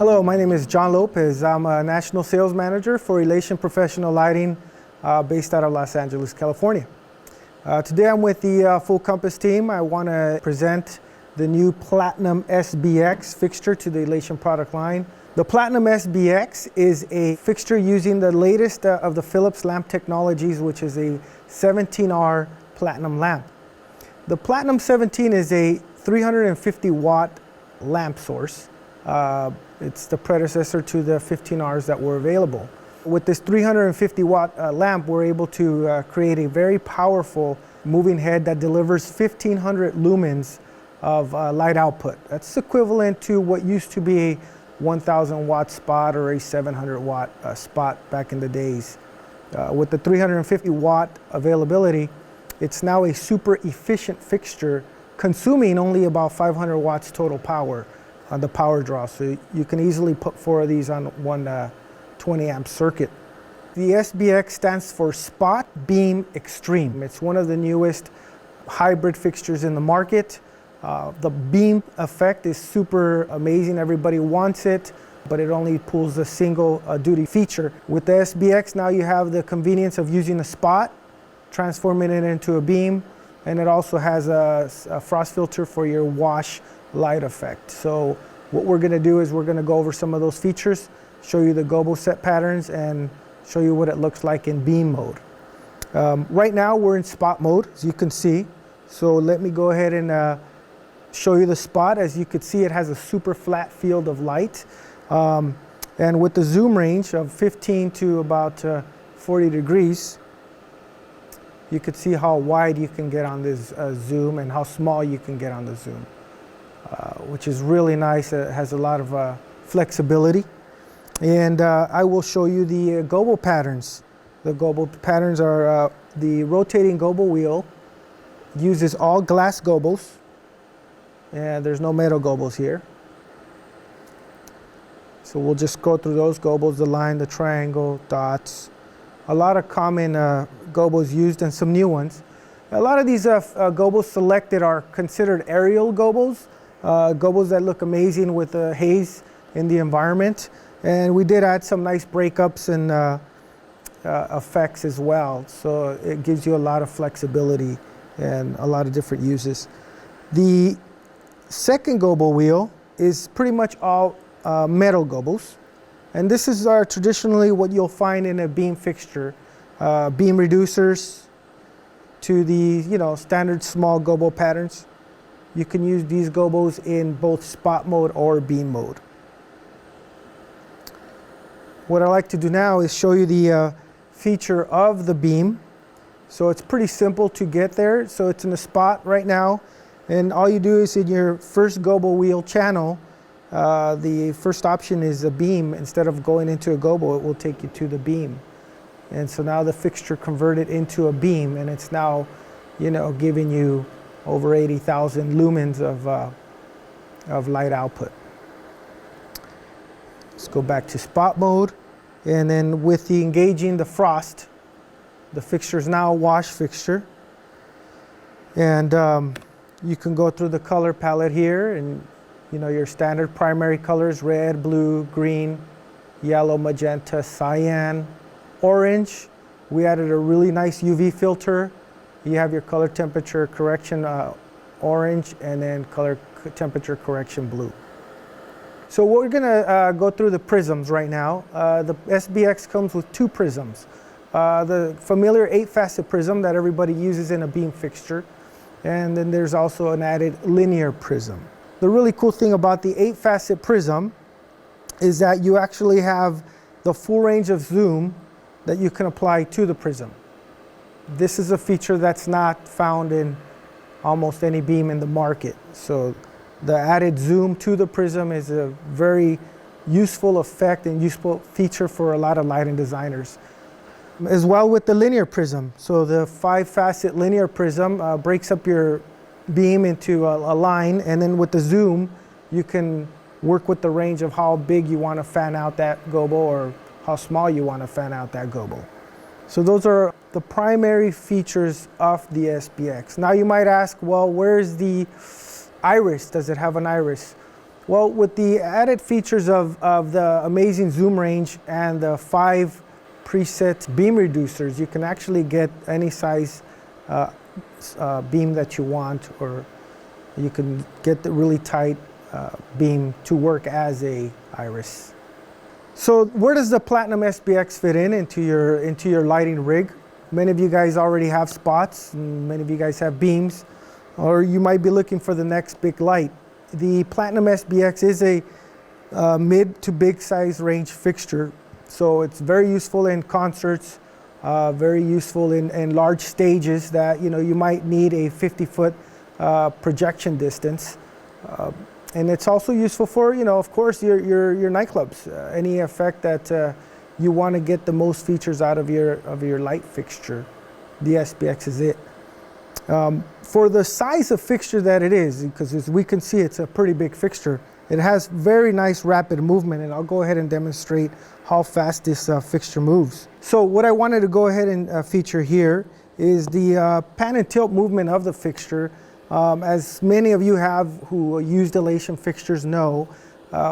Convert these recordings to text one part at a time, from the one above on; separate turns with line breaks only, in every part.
Hello, my name is John Lopez. I'm a National Sales Manager for Elation Professional Lighting based out of Los Angeles, California. Today I'm with the Full Compass team. I want to present the new Platinum SBX fixture to the Elation product line. The Platinum SBX is a fixture using the latest of the Phillips lamp technologies, which is a 17R Platinum lamp. The Platinum 17 is a 350 watt lamp source. It's the predecessor to the 15Rs that were available. With this 350 watt lamp, we're able to create a very powerful moving head that delivers 1500 lumens of light output. That's equivalent to what used to be a 1000 watt spot or a 700 watt spot back in the days. With the 350 watt availability, it's now a super efficient fixture, consuming only about 500 watts total power on the power draw. So you can easily put 4 of these on one 20 amp circuit. The SBX stands for Spot Beam Extreme. It's one of the newest hybrid fixtures in the market. The beam effect is super amazing. Everybody wants it, but it only pulls a single duty feature. With the SBX, now you have the convenience of using a spot, transforming it into a beam, and it also has a frost filter for your wash light effect. So what we're going to do is we're going to go over some of those features, show you the gobo set patterns, and show you what it looks like in beam mode. Right now we're in spot mode, as you can see. So let me go ahead and show you the spot. As you can see, it has a super flat field of light. And with the zoom range of 15 to about 40 degrees, you could see how wide you can get on this zoom and how small you can get on the zoom, which is really nice. It has a lot of flexibility. And I will show you the gobo patterns. The gobo patterns are the rotating gobo wheel uses all glass gobos, and there's no metal gobos here. So we'll just go through those gobos, the line, the triangle, dots. A lot of common gobos used and some new ones. A lot of these gobos selected are considered aerial gobos, gobos that look amazing with the haze in the environment. And we did add some nice breakups and effects as well. So it gives you a lot of flexibility and a lot of different uses. The second gobo wheel is pretty much all metal gobos. And this is traditionally what you'll find in a beam fixture. Beam reducers to the standard small gobo patterns. You can use these gobos in both spot mode or beam mode. What I like to do now is show you the feature of the beam. So it's pretty simple to get there. So it's in a spot right now, and all you do is in your first gobo wheel channel, the first option is a beam. Instead of going into a gobo, it will take you to the beam. And so now the fixture converted into a beam, and it's now giving you over 80,000 lumens of light output. Let's go back to spot mode, and then with the engaging the frost, the fixture is now a wash fixture. And you can go through the color palette here, and your standard primary colors: red, blue, green, yellow, magenta, cyan, orange. We added a really nice UV filter. You have your color temperature correction orange, and then color temperature correction blue. So we're going to go through the prisms right now. The SBX comes with 2 prisms. The familiar 8-facet prism that everybody uses in a beam fixture. And then there's also an added linear prism. The really cool thing about the 8-facet prism is that you actually have the full range of zoom that you can apply to the prism. This is a feature that's not found in almost any beam in the market. So the added zoom to the prism is a very useful effect and useful feature for a lot of lighting designers. As well with the linear prism. So the 5-facet linear prism breaks up your beam into a line, and then with the zoom, you can work with the range of how big you want to fan out that gobo or how small you want to fan out that gobo. So those are the primary features of the SBX. Now you might ask, well, where's the iris? Does it have an iris? Well, with the added features of the amazing zoom range and the 5 preset beam reducers, you can actually get any size beam that you want, or you can get the really tight beam to work as a iris. So where does the Platinum SBX fit into your lighting rig? Many of you guys already have spots, and many of you guys have beams, or you might be looking for the next big light. The Platinum SBX is a mid to big size range fixture, so it's very useful in concerts, very useful in large stages that you might need a 50-foot projection distance. And it's also useful for, of course, your nightclubs. Any effect that you want to get the most features out of your light fixture, the SBX is it. For the size of fixture that it is, because as we can see, it's a pretty big fixture. It has very nice rapid movement, and I'll go ahead and demonstrate how fast this fixture moves. So what I wanted to go ahead and feature here is the pan and tilt movement of the fixture. As many of you who used Elation fixtures know,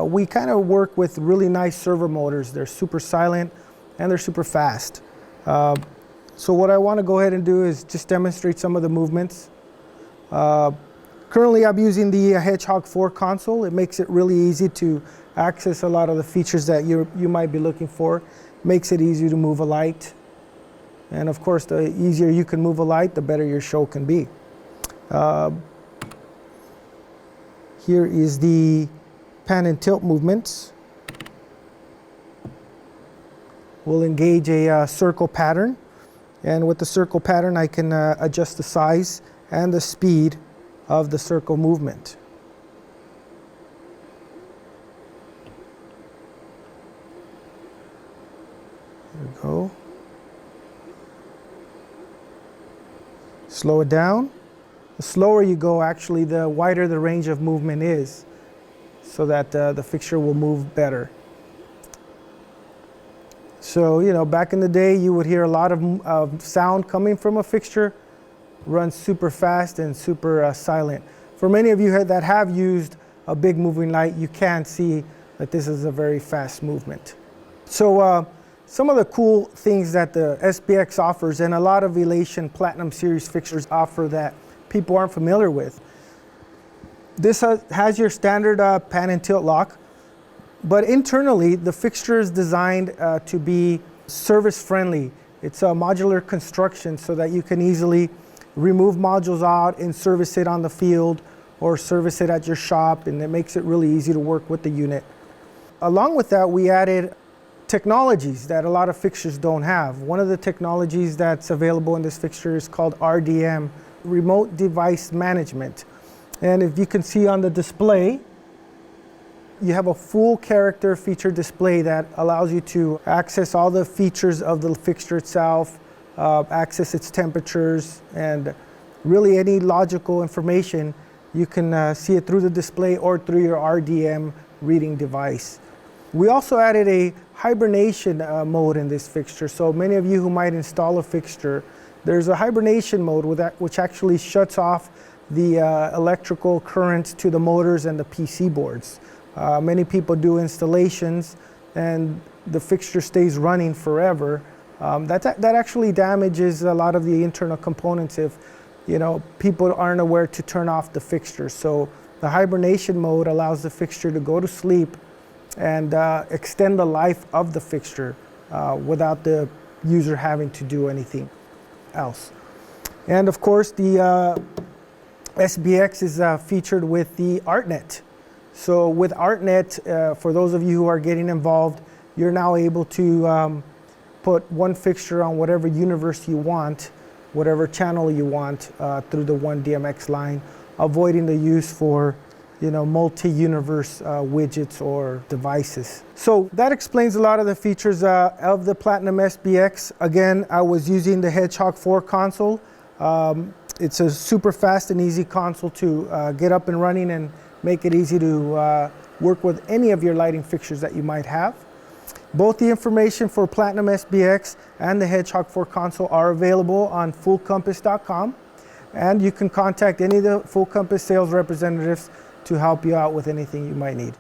we kind of work with really nice servo motors. They're super silent and they're super fast. So what I want to go ahead and do is just demonstrate some of the movements. Currently I'm using the Hedgehog 4 console. It makes it really easy to access a lot of the features that you might be looking for. Makes it easy to move a light. And of course, the easier you can move a light, the better your show can be. Here is the pan and tilt movements. We'll engage a circle pattern. And with the circle pattern, I can adjust the size and the speed of the circle movement. There we go. Slow it down. The slower you go, actually, the wider the range of movement is, so that the fixture will move better. So, back in the day, you would hear a lot of sound coming from a fixture, runs super fast and super silent. For many of you that have used a big moving light, you can see that this is a very fast movement. So some of the cool things that the SBX offers, and a lot of Elation Platinum series fixtures offer that people aren't familiar with. This has your standard pan and tilt lock, but internally the fixture is designed to be service friendly. It's a modular construction so that you can easily remove modules out and service it on the field or service it at your shop, and it makes it really easy to work with the unit. Along with that, we added technologies that a lot of fixtures don't have. One of the technologies that's available in this fixture is called RDM, Remote Device Management. And if you can see on the display, you have a full character feature display that allows you to access all the features of the fixture itself, access its temperatures, and really any logical information. You can see it through the display or through your RDM reading device. We also added a hibernation mode in this fixture. So many of you who might install a fixture, there's a hibernation mode which actually shuts off the electrical current to the motors and the PC boards. Many people do installations and the fixture stays running forever. That actually damages a lot of the internal components if people aren't aware to turn off the fixture. So the hibernation mode allows the fixture to go to sleep and extend the life of the fixture without the user having to do anything else. And of course, the SBX is featured with the ArtNet. So with ArtNet, for those of you who are getting involved, you're now able to put one fixture on whatever universe you want, whatever channel you want through the one DMX line, avoiding the use for multi-universe widgets or devices. So that explains a lot of the features of the Platinum SBX. Again, I was using the Hedgehog 4 console. It's a super fast and easy console to get up and running and make it easy to work with any of your lighting fixtures that you might have. Both the information for Platinum SBX and the Hedgehog 4 console are available on fullcompass.com. and you can contact any of the Full Compass sales representatives to help you out with anything you might need.